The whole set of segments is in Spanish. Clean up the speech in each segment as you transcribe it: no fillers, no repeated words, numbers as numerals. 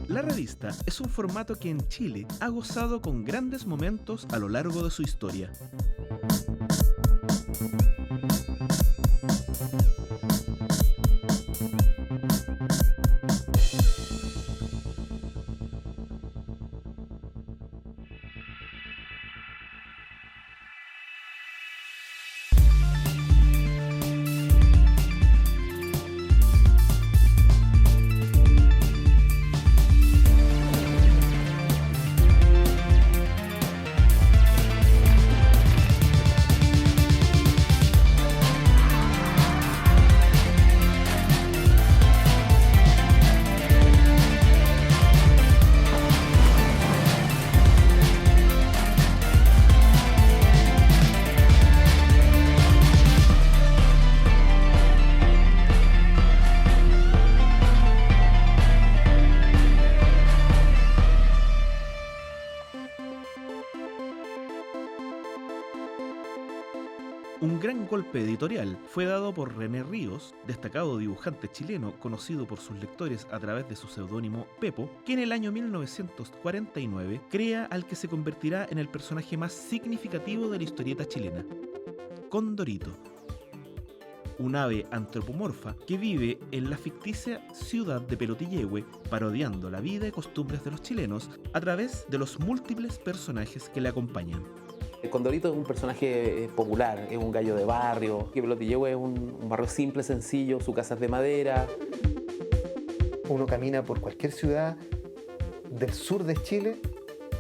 La revista es un formato que en Chile ha gozado con grandes momentos a lo largo de su historia. Un gran golpe editorial fue dado por René Ríos, destacado dibujante chileno conocido por sus lectores a través de su seudónimo Pepo, que en el año 1949 crea al que se convertirá en el personaje más significativo de la historieta chilena, Condorito, un ave antropomorfa que vive en la ficticia ciudad de Pelotillehue, parodiando la vida y costumbres de los chilenos a través de los múltiples personajes que le acompañan. Condorito es un personaje popular, es un gallo de barrio, que Pelotillehue es un barrio simple, sencillo, su casa es de madera. Uno camina por cualquier ciudad del sur de Chile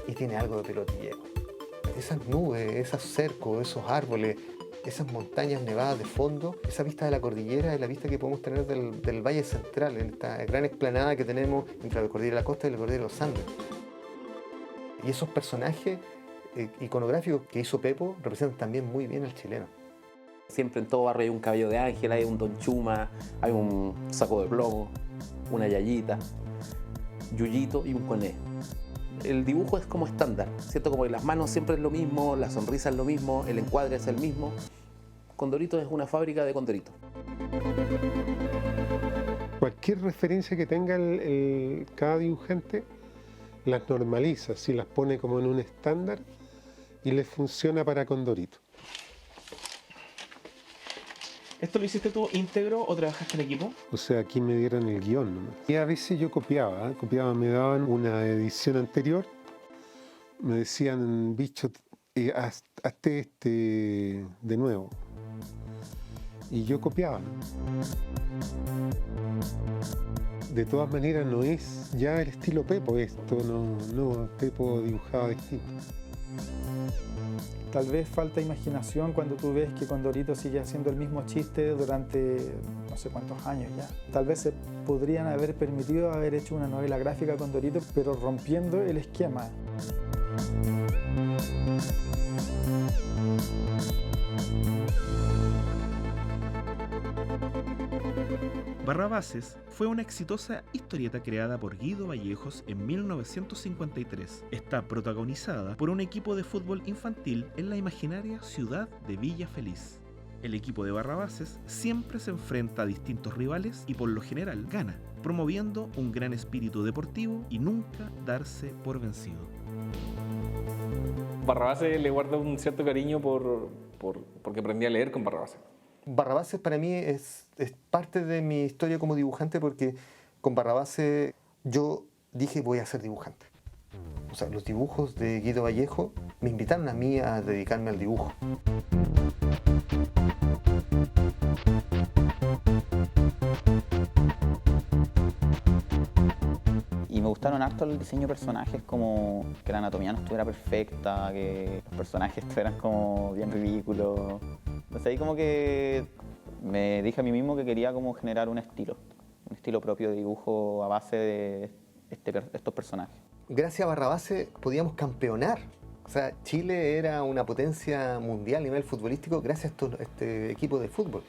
y tiene algo de Pelotillehue. Esas nubes, esos cercos, esos árboles, esas montañas nevadas de fondo, esa vista de la cordillera es la vista que podemos tener del Valle Central, en esta gran explanada que tenemos entre la cordillera de la costa y la cordillera de los Andes. Y esos personajes iconográficos que hizo Pepo representan también muy bien al chileno. Siempre en todo barrio hay un caballo de ángel, hay un Don Chuma, hay un saco de plomo, una yayita, Yuyito y un coné. El dibujo es como estándar, ¿cierto? Como que las manos siempre es lo mismo, la sonrisa es lo mismo, el encuadre es el mismo. Condorito es una fábrica de Condorito. Cualquier referencia que tenga cada dibujante las normaliza, si las pone como en un estándar y les funciona para Condorito. ¿Esto lo hiciste tú íntegro o trabajaste en equipo? O sea, aquí me dieron el guión nomás. Y a veces yo copiaba, me daban una edición anterior, me decían, bicho, hazte este de nuevo. Y yo copiaba. De todas maneras no es ya el estilo Pepo esto, no, Pepo dibujaba distinto. Tal vez falta imaginación cuando tú ves que Condorito sigue haciendo el mismo chiste durante no sé cuántos años ya. Tal vez se podrían haber permitido haber hecho una novela gráfica Condorito, pero rompiendo el esquema. Barrabases fue una exitosa historieta creada por Guido Vallejos en 1953. Está protagonizada por un equipo de fútbol infantil en la imaginaria ciudad de Villa Feliz. El equipo de Barrabases siempre se enfrenta a distintos rivales y por lo general gana, promoviendo un gran espíritu deportivo y nunca darse por vencido. Barrabases le guarda un cierto cariño porque aprendí a leer con Barrabases. Barrabases para mí es parte de mi historia como dibujante porque con Barrabases yo dije voy a ser dibujante. O sea, los dibujos de Guido Vallejo me invitaron a mí a dedicarme al dibujo. Y me gustaron harto el diseño de personajes, como que la anatomía no estuviera perfecta, que los personajes estuvieran como bien ridículos. Entonces ahí como que me dije a mí mismo que quería como generar un estilo propio de dibujo a base de estos personajes. Gracias a Barrabases podíamos campeonar. O sea, Chile era una potencia mundial a nivel futbolístico gracias a este equipo de fútbol.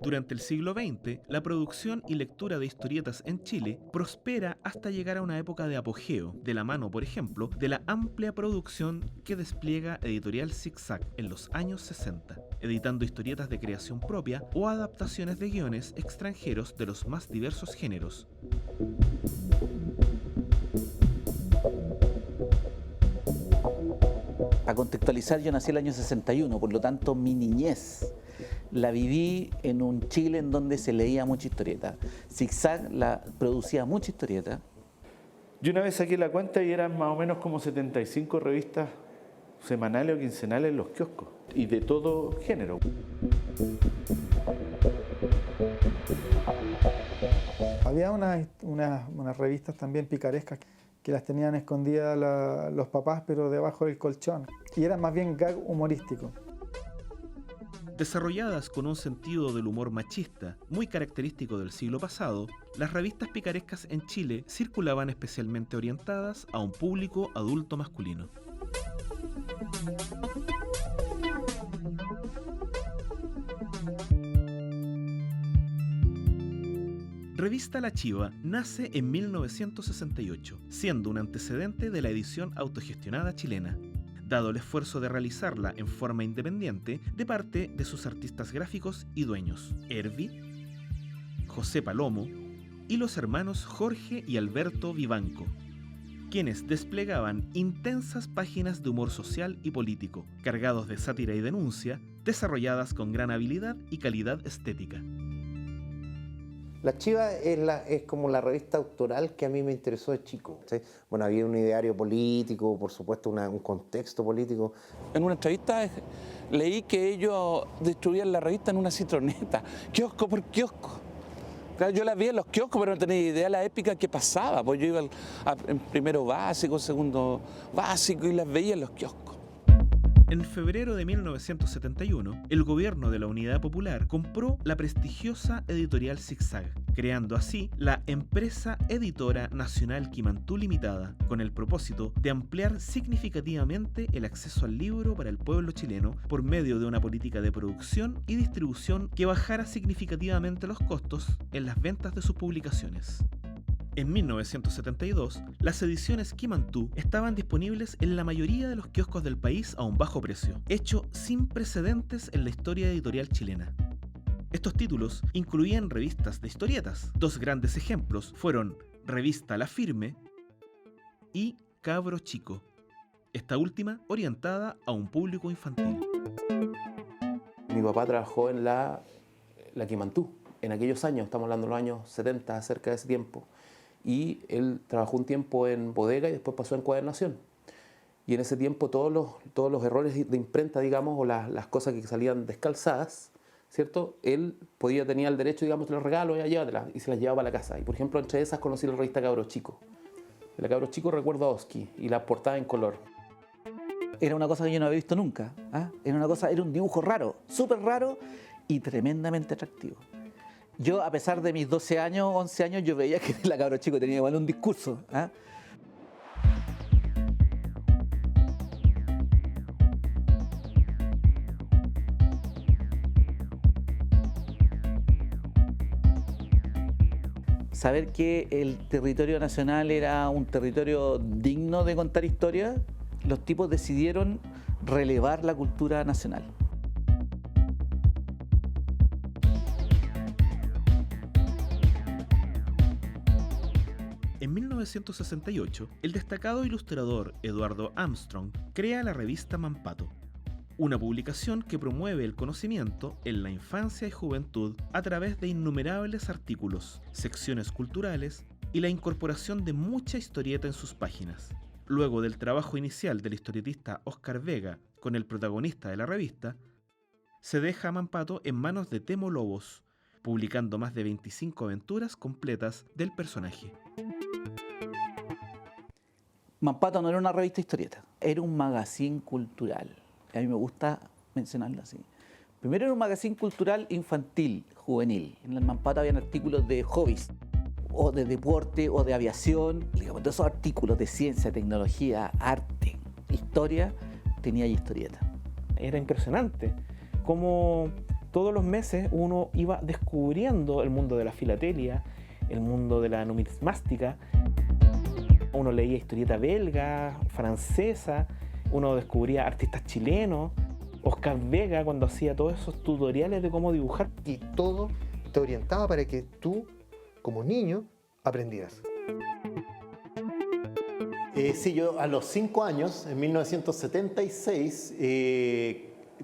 Durante el siglo XX, la producción y lectura de historietas en Chile prospera hasta llegar a una época de apogeo, de la mano, por ejemplo, de la amplia producción que despliega Editorial Zig-Zag en los años 60, editando historietas de creación propia o adaptaciones de guiones extranjeros de los más diversos géneros. A contextualizar, yo nací el año 61, por lo tanto mi niñez la viví en un Chile en donde se leía mucha historieta. Zig-Zag producía mucha historieta. Yo una vez saqué la cuenta y eran más o menos como 75 revistas semanales o quincenales en los kioscos, y de todo género. Había unas revistas también picarescas que las tenían escondidas los papás, pero debajo del colchón. Y eran más bien gag humorístico. Desarrolladas con un sentido del humor machista, muy característico del siglo pasado, las revistas picarescas en Chile circulaban especialmente orientadas a un público adulto masculino. Revista La Chiva nace en 1968, siendo un antecedente de la edición autogestionada chilena, dado el esfuerzo de realizarla en forma independiente de parte de sus artistas gráficos y dueños, Hervi, José Palomo y los hermanos Jorge y Alberto Vivanco, quienes desplegaban intensas páginas de humor social y político, cargados de sátira y denuncia, desarrolladas con gran habilidad y calidad estética. La Chiva es como la revista autoral que a mí me interesó de chico, ¿sí? Bueno, había un ideario político, por supuesto un contexto político. En una entrevista leí que ellos distribuían la revista en una citroneta, kiosco por kiosco. Claro, yo la vi en los kioscos, pero no tenía idea de la épica que pasaba, pues yo iba en primero básico, segundo básico, y las veía en los kioscos. En febrero de 1971, el gobierno de la Unidad Popular compró la prestigiosa editorial Zig-Zag, creando así la Empresa Editora Nacional Quimantú Limitada, con el propósito de ampliar significativamente el acceso al libro para el pueblo chileno por medio de una política de producción y distribución que bajara significativamente los costos en las ventas de sus publicaciones. En 1972, las ediciones Quimantú estaban disponibles en la mayoría de los kioscos del país a un bajo precio, hecho sin precedentes en la historia editorial chilena. Estos títulos incluían revistas de historietas. Dos grandes ejemplos fueron Revista La Firme y Cabro Chico, esta última orientada a un público infantil. Mi papá trabajó en la Quimantú, en aquellos años, estamos hablando de los años 70, cerca de ese tiempo. Y él trabajó un tiempo en bodega y después pasó en Encuadernación. Y en ese tiempo todos los errores de imprenta, digamos, o las cosas que salían descalzadas, ¿cierto? Él tenía el derecho, digamos, te los regalo, ya llévatelas, y se las llevaba a la casa. Y por ejemplo, entre esas conocí la revista Cabro Chico. De la Cabro Chico recuerdo a Oski y la portada en color. Era una cosa que yo no había visto nunca. Era un dibujo raro, súper raro y tremendamente atractivo. Yo, a pesar de mis 12 años, 11 años, yo veía que la Cabro Chico tenía igual un discurso. Saber que el territorio nacional era un territorio digno de contar historias, los tipos decidieron relevar la cultura nacional. En 1968, el destacado ilustrador Eduardo Armstrong crea la revista Mampato, una publicación que promueve el conocimiento en la infancia y juventud a través de innumerables artículos, secciones culturales y la incorporación de mucha historieta en sus páginas. Luego del trabajo inicial del historietista Oscar Vega con el protagonista de la revista, se deja a Mampato en manos de Temo Lobos, publicando más de 25 aventuras completas del personaje. Mampato no era una revista historieta, era un magazine cultural. A mí me gusta mencionarlo así. Primero era un magazine cultural infantil, juvenil. En el Mampato habían artículos de hobbies, o de deporte, o de aviación. Digamos, todos esos artículos de ciencia, tecnología, arte, historia, tenía ahí historieta. Era impresionante cómo Todos los meses uno iba descubriendo el mundo de la filatelia, el mundo de la numismática. Uno leía historieta belga, francesa, uno descubría artistas chilenos, Oscar Vega cuando hacía todos esos tutoriales de cómo dibujar. Y todo te orientaba para que tú, como niño, aprendieras. Sí, yo a los 5 años, en 1976,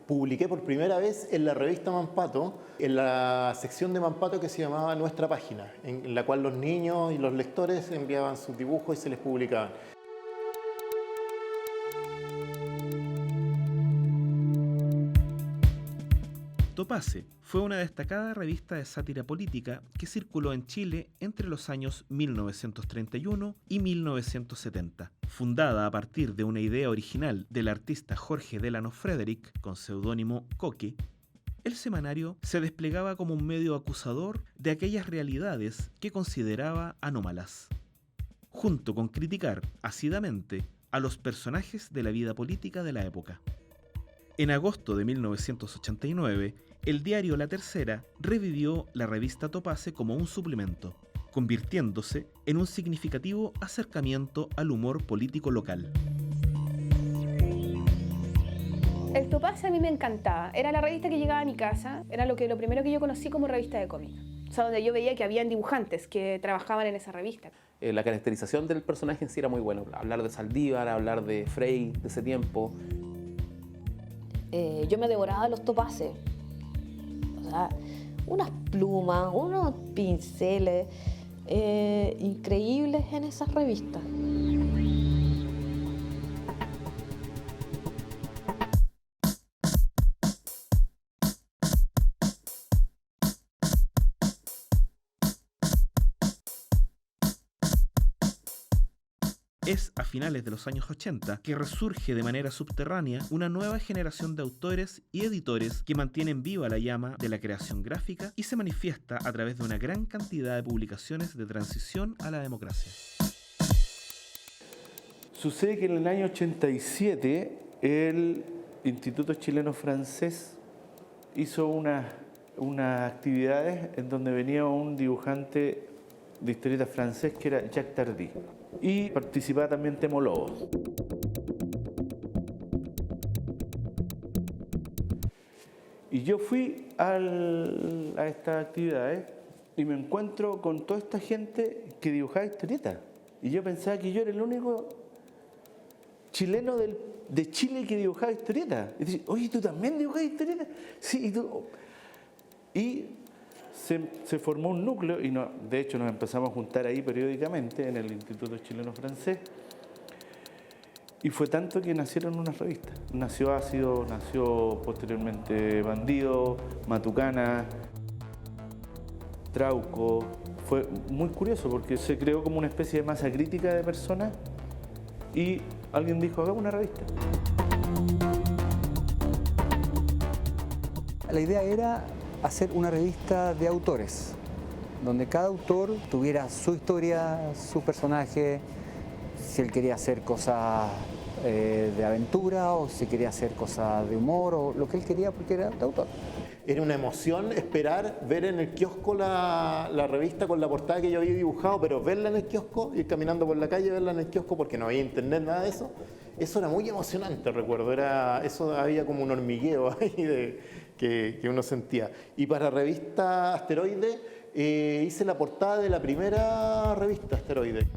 publiqué por primera vez en la revista Mampato, en la sección de Mampato que se llamaba Nuestra Página, en la cual los niños y los lectores enviaban sus dibujos y se les publicaban. Topase fue una destacada revista de sátira política que circuló en Chile entre los años 1931 y 1970. Fundada a partir de una idea original del artista Jorge Delano Frederick, con seudónimo Coque, el semanario se desplegaba como un medio acusador de aquellas realidades que consideraba anómalas, junto con criticar ácidamente a los personajes de la vida política de la época. En agosto de 1989, el diario La Tercera revivió la revista Topase como un suplemento, convirtiéndose en un significativo acercamiento al humor político local. El Topase a mí me encantaba. Era la revista que llegaba a mi casa, era lo primero que yo conocí como revista de cómic. O sea, donde yo veía que habían dibujantes que trabajaban en esa revista. La caracterización del personaje en sí era muy buena. Hablar de Saldívar, hablar de Frey de ese tiempo. Yo me devoraba los Topases. O sea, unas plumas, unos pinceles increíbles en esas revistas. Es a finales de los años 80 que resurge de manera subterránea una nueva generación de autores y editores que mantienen viva la llama de la creación gráfica y se manifiesta a través de una gran cantidad de publicaciones de transición a la democracia. Sucede que en el año 87 el Instituto Chileno Francés hizo unas actividades en donde venía un dibujante de historieta francés que era Jacques Tardy. Y participaba también Temo Lobos. Y yo fui a estas actividades y me encuentro con toda esta gente que dibujaba historietas. Y yo pensaba que yo era el único chileno de Chile que dibujaba historietas. Y dice, oye, ¿tú también dibujás historietas? Sí, y tú... Y se formó un núcleo y de hecho nos empezamos a juntar ahí periódicamente en el Instituto Chileno Francés y fue tanto que nacieron unas revistas. Nació Ácido, nació posteriormente Bandido, Matucana, Trauco. Fue muy curioso porque se creó como una especie de masa crítica de personas y alguien dijo, hagamos una revista. La idea era hacer una revista de autores, donde cada autor tuviera su historia, su personaje, si él quería hacer cosas de aventura o si quería hacer cosas de humor o lo que él quería porque era de autor. Era una emoción esperar ver en el kiosco la revista con la portada que yo había dibujado, pero verla en el kiosco, ir caminando por la calle, verla en el kiosco porque no había internet, nada de eso. Eso era muy emocionante, recuerdo. Eso había como un hormigueo ahí que uno sentía. Y para la revista Asteroide hice la portada de la primera revista Asteroide.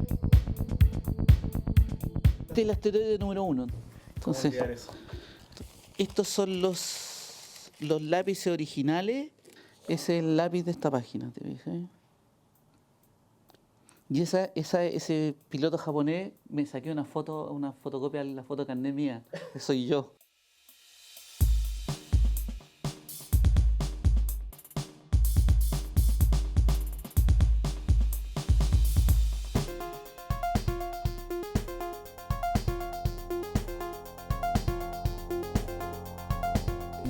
Este es el asteroide número 1. Entonces, estos son los lápices originales. Ese es el lápiz de esta página, ¿te ves? Y ese piloto japonés me saqué una fotocopia de la foto carnet mía. Ese soy yo.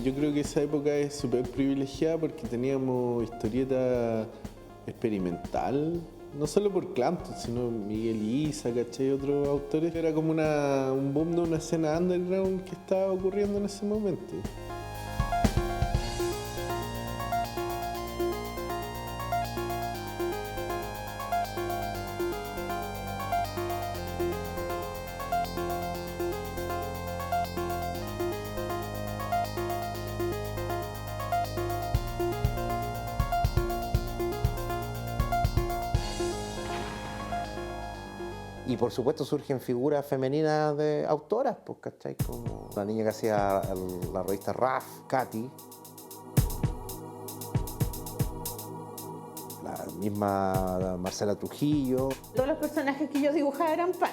Yo creo que esa época es súper privilegiada porque teníamos historieta experimental, no solo por Clampton, sino Miguel Isa, ¿cachai? Otros autores. Era como un boom de una escena underground que estaba ocurriendo en ese momento. Y por supuesto surgen figuras femeninas de autoras, pues, ¿cachai? Como la niña que hacía la revista RAF, Katy. La misma Marcela Trujillo. Todos los personajes que yo dibujaba eran punk.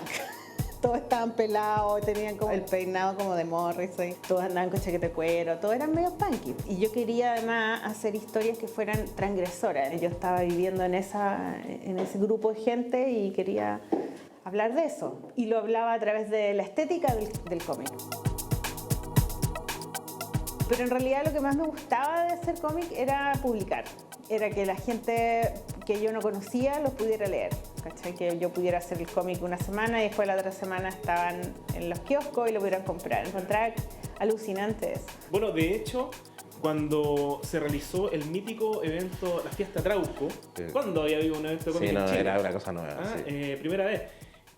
Todos estaban pelados, tenían como el peinado como de Morrissey, todos andaban con chaqueta de cuero, todos eran medio punky. Y yo quería además hacer historias que fueran transgresoras. Yo estaba viviendo en ese grupo de gente y quería hablar de eso. Y lo hablaba a través de la estética del cómic. Pero en realidad lo que más me gustaba de hacer cómic era publicar. Era que la gente que yo no conocía los pudiera leer. ¿Cachai? Que yo pudiera hacer el cómic una semana y después la otra semana estaban en los kioscos y lo pudieran comprar. Encontraba alucinante eso. Bueno, de hecho, cuando se realizó el mítico evento, la fiesta Trauco, ¿cuándo había habido un evento de cómic Sí, no, en Chile? era una cosa nueva. Sí. Primera vez.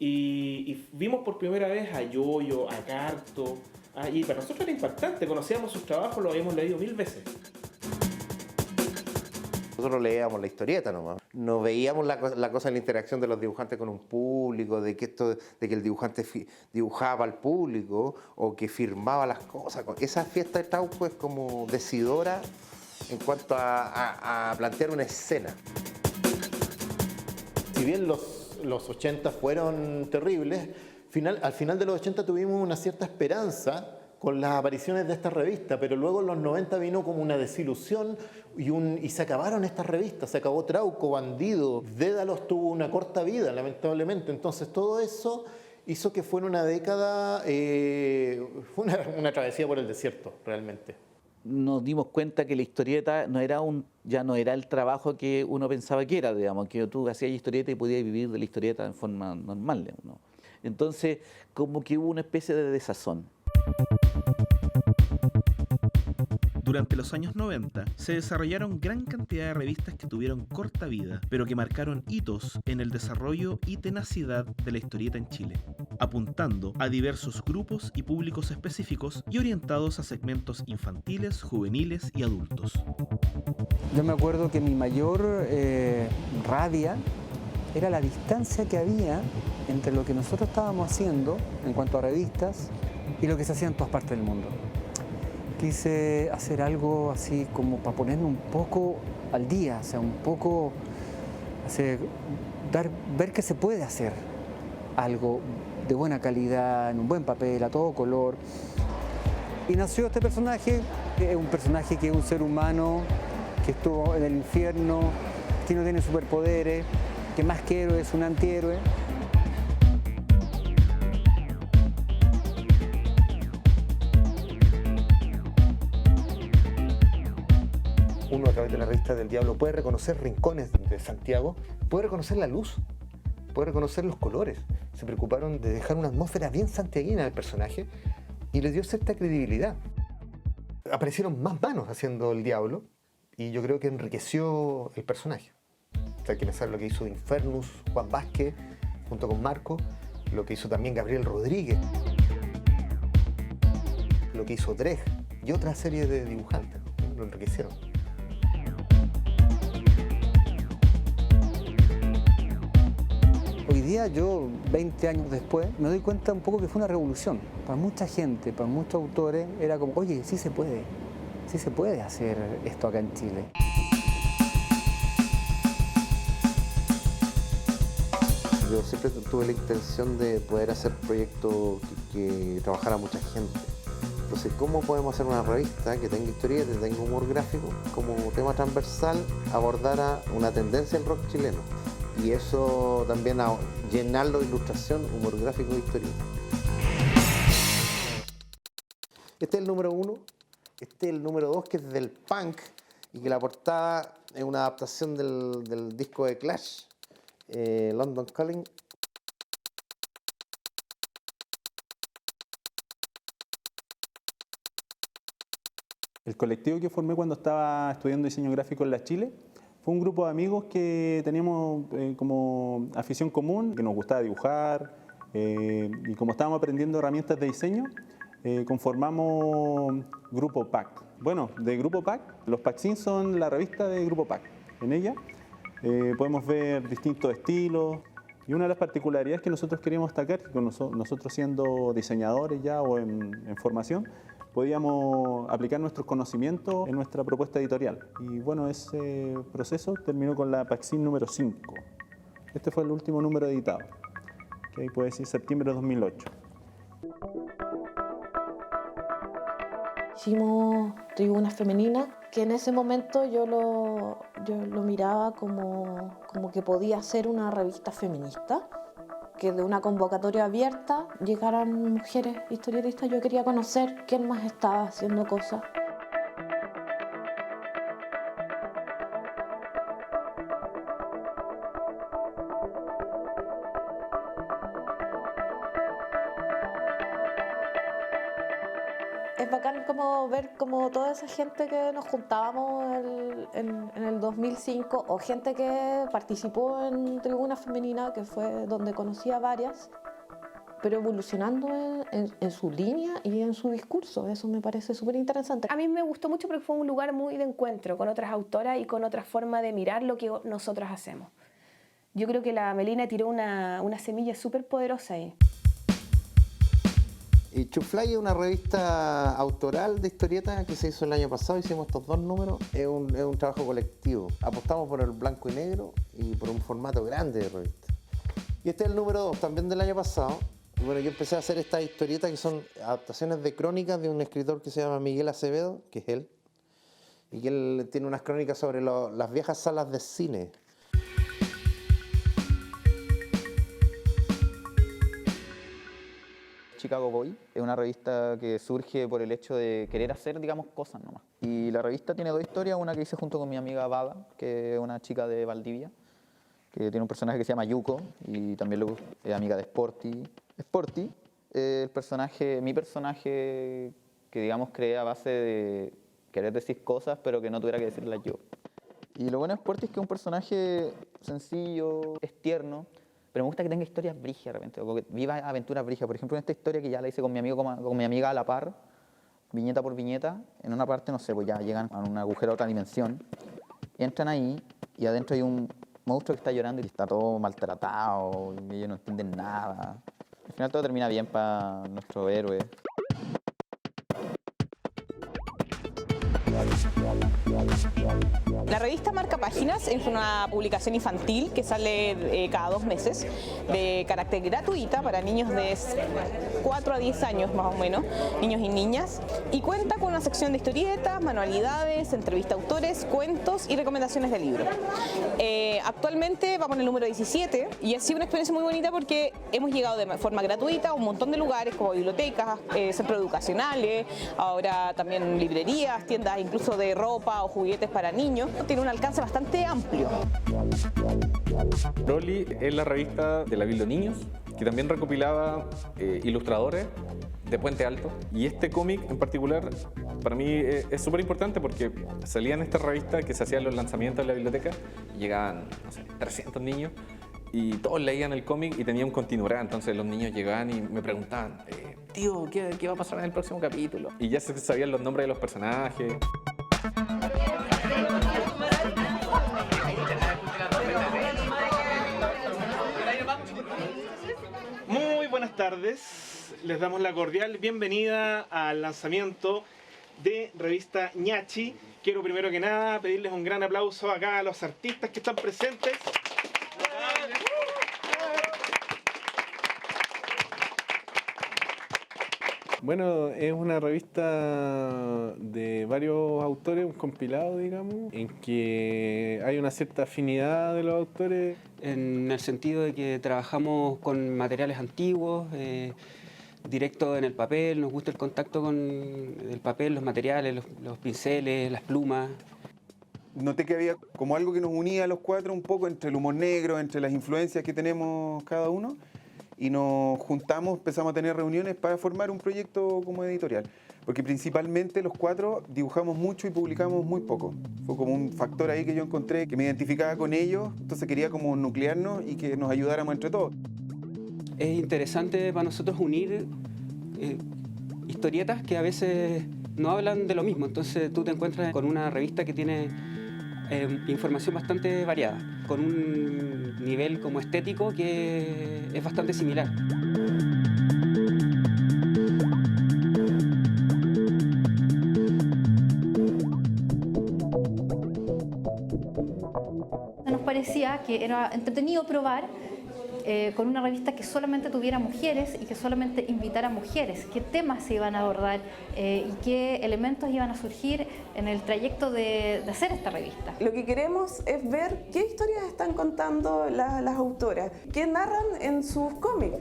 Y vimos por primera vez a Yoyo, a Carto. Y para nosotros era impactante. Conocíamos sus trabajos, lo habíamos leído 1000 veces. Nosotros leíamos la historieta nomás. No veíamos la cosa de la interacción de los dibujantes con un público, de que el dibujante dibujaba al público o que firmaba las cosas. Esa fiesta de Trauco es como decidora en cuanto a plantear una escena. Si bien los 80 fueron terribles, al final de los 80 tuvimos una cierta esperanza con las apariciones de esta revista, pero luego en los 90 vino como una desilusión y se acabaron estas revistas, se acabó Trauco, Bandido, Dédalos tuvo una corta vida, lamentablemente. Entonces todo eso hizo que fuera una década, fue una travesía por el desierto, realmente. Nos dimos cuenta que la historieta ya no era el trabajo que uno pensaba que era, digamos, que tú hacías historieta y podías vivir de la historieta en forma normal, ¿no? Entonces, como que hubo una especie de desazón. Durante los años 90 se desarrollaron gran cantidad de revistas que tuvieron corta vida, pero que marcaron hitos en el desarrollo y tenacidad de la historieta en Chile, apuntando a diversos grupos y públicos específicos y orientados a segmentos infantiles, juveniles y adultos. Yo me acuerdo que mi mayor rabia era la distancia que había entre lo que nosotros estábamos haciendo en cuanto a revistas y lo que se hacía en todas partes del mundo. Quise hacer algo así como para ponerme un poco al día, o sea, un poco ver que se puede hacer algo de buena calidad, en un buen papel, a todo color. Y nació este personaje, que es un personaje que es un ser humano, que estuvo en el infierno, que no tiene superpoderes, que más que héroe es un antihéroe. Uno a través de la revista del Diablo puede reconocer rincones de Santiago, puede reconocer la luz, puede reconocer los colores. Se preocuparon de dejar una atmósfera bien santiaguina del personaje y le dio cierta credibilidad. Aparecieron más manos haciendo el Diablo y yo creo que enriqueció el personaje. Hay que pensar lo que hizo Infernus, Juan Vázquez, junto con Marco, lo que hizo también Gabriel Rodríguez, lo que hizo Dreg y otra serie de dibujantes, ¿no? Lo enriquecieron. Hoy día yo, 20 años después, me doy cuenta un poco que fue una revolución. Para mucha gente, para muchos autores, era como, oye, sí se puede hacer esto acá en Chile. Yo siempre tuve la intención de poder hacer proyectos que trabajara mucha gente. Entonces, ¿cómo podemos hacer una revista que tenga historieta, que tenga humor gráfico, como tema transversal, abordara una tendencia del rock chileno? Y eso también a llenarlo de ilustración, humor gráfico y historieta. Este es el número 1, este es el número 2, que es del punk, y que la portada es una adaptación del disco de Clash, London Calling. El colectivo que formé cuando estaba estudiando diseño gráfico en la Chile fue un grupo de amigos que teníamos como afición común, que nos gustaba dibujar, y como estábamos aprendiendo herramientas de diseño, conformamos Grupo PAC. Bueno, de Grupo PAC, los Packzines son la revista de Grupo PAC. En ella podemos ver distintos estilos Y una de las particularidades que nosotros queríamos destacar, que nosotros siendo diseñadores ya o en formación, podíamos aplicar nuestros conocimientos en nuestra propuesta editorial. Y bueno, ese proceso terminó con la Paxin número 5. Este fue el último número editado, que ahí puede decir septiembre de 2008. Hicimos Tribuna Femenina, que en ese momento yo lo miraba como que podía ser una revista feminista, que de una convocatoria abierta llegaran mujeres historietistas. Yo quería conocer quién más estaba haciendo cosas. Es bacán como ver como toda esa gente que nos juntábamos en el 2005 o gente que participó en Tribuna Femenina, que fue donde conocí a varias, pero evolucionando en su línea y en su discurso. Eso me parece súper interesante. A mí me gustó mucho porque fue un lugar muy de encuentro con otras autoras y con otra forma de mirar lo que nosotras hacemos. Yo creo que la Melina tiró una semilla súper poderosa ahí. Y Chuflay es una revista autoral de historietas que se hizo el año pasado, hicimos estos 2 números, es un trabajo colectivo. Apostamos por el blanco y negro y por un formato grande de revista. Y este es el número 2, también del año pasado. Y bueno, yo empecé a hacer estas historietas que son adaptaciones de crónicas de un escritor que se llama Miguel Acevedo, que es él, y que él tiene unas crónicas sobre las viejas salas de cine. Chicago Boy es una revista que surge por el hecho de querer hacer, digamos, cosas nomás. Y la revista tiene 2 historias, una que hice junto con mi amiga Bada, que es una chica de Valdivia, que tiene un personaje que se llama Yuko, y también es amiga de Sporty. Sporty, mi personaje que, digamos, creé a base de querer decir cosas, pero que no tuviera que decirlas yo. Y lo bueno de Sporty es que es un personaje sencillo, es tierno, pero me gusta que tenga historias brígidas de repente, o que viva aventuras brígidas. Por ejemplo, en esta historia que ya la hice con mi amiga a la par, viñeta por viñeta, en una parte, no sé, pues ya llegan a un agujero a otra dimensión, entran ahí y adentro hay un monstruo que está llorando y está todo maltratado y ellos no entienden nada. Al final todo termina bien para nuestro héroe. La revista Marca Páginas es una publicación infantil que sale cada 2 meses, de carácter gratuita para niños de 4 a 10 años más o menos, niños y niñas, y cuenta con una sección de historietas, manualidades, entrevistas a autores, cuentos y recomendaciones de libros. Actualmente vamos en el número 17 y ha sido una experiencia muy bonita porque hemos llegado de forma gratuita a un montón de lugares como bibliotecas, centros educacionales, ahora también librerías, tiendas incluso de ropa o juguetes para niños. Tiene un alcance bastante amplio. Broly es la revista de la Biblia Niños, que también recopilaba ilustradores de Puente Alto. Y este cómic en particular para mí es súper importante porque salía en esta revista que se hacían los lanzamientos en la biblioteca y llegaban, no sé, 300 niños y todos leían el cómic y tenía un continuará. Entonces los niños llegaban y me preguntaban, tío, ¿qué va a pasar en el próximo capítulo? Y ya se sabían los nombres de los personajes. Muy buenas tardes, les damos la cordial bienvenida al lanzamiento de revista Ñachi. Quiero primero que nada pedirles un gran aplauso acá a los artistas que están presentes. Bueno, es una revista de varios autores, un compilado, digamos, en que hay una cierta afinidad de los autores. En el sentido de que trabajamos con materiales antiguos, directo en el papel, nos gusta el contacto con el papel, los materiales, los pinceles, las plumas. Noté que había como algo que nos unía a los 4 un poco entre el humor negro, entre las influencias que tenemos cada uno. Y nos juntamos, empezamos a tener reuniones para formar un proyecto como editorial. Porque principalmente los 4 dibujamos mucho y publicamos muy poco. Fue como un factor ahí que yo encontré que me identificaba con ellos, entonces quería como nuclearnos y que nos ayudáramos entre todos. Es interesante para nosotros unir historietas que a veces no hablan de lo mismo. Entonces tú te encuentras con una revista que tiene información bastante variada. con un nivel como estético que es bastante similar. Nos parecía que era entretenido probar con una revista que solamente tuviera mujeres y que solamente invitara a mujeres, qué temas se iban a abordar y qué elementos iban a surgir en el trayecto de hacer esta revista. Lo que queremos es ver qué historias están contando las autoras, qué narran en sus cómics.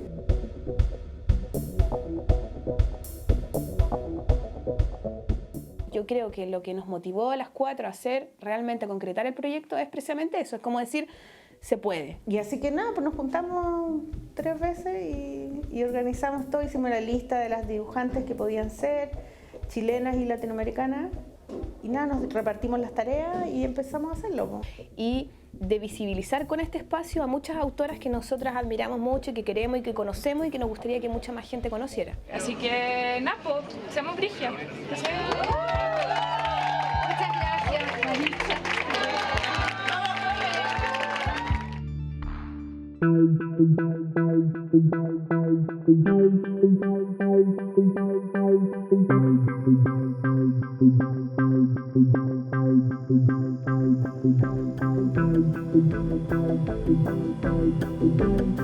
Yo creo que lo que nos motivó a las 4 a hacer, realmente a concretar el proyecto, es precisamente eso, es como decir, se puede. Y así que nada, pues nos juntamos 3 veces y organizamos todo, hicimos la lista de las dibujantes que podían ser, chilenas y latinoamericanas, y nada, nos repartimos las tareas y empezamos a hacerlo. Y de visibilizar con este espacio a muchas autoras que nosotras admiramos mucho y que queremos y que conocemos y que nos gustaría que mucha más gente conociera. Así que, nada, pues, seamos brigias. Muchas gracias. Thank you.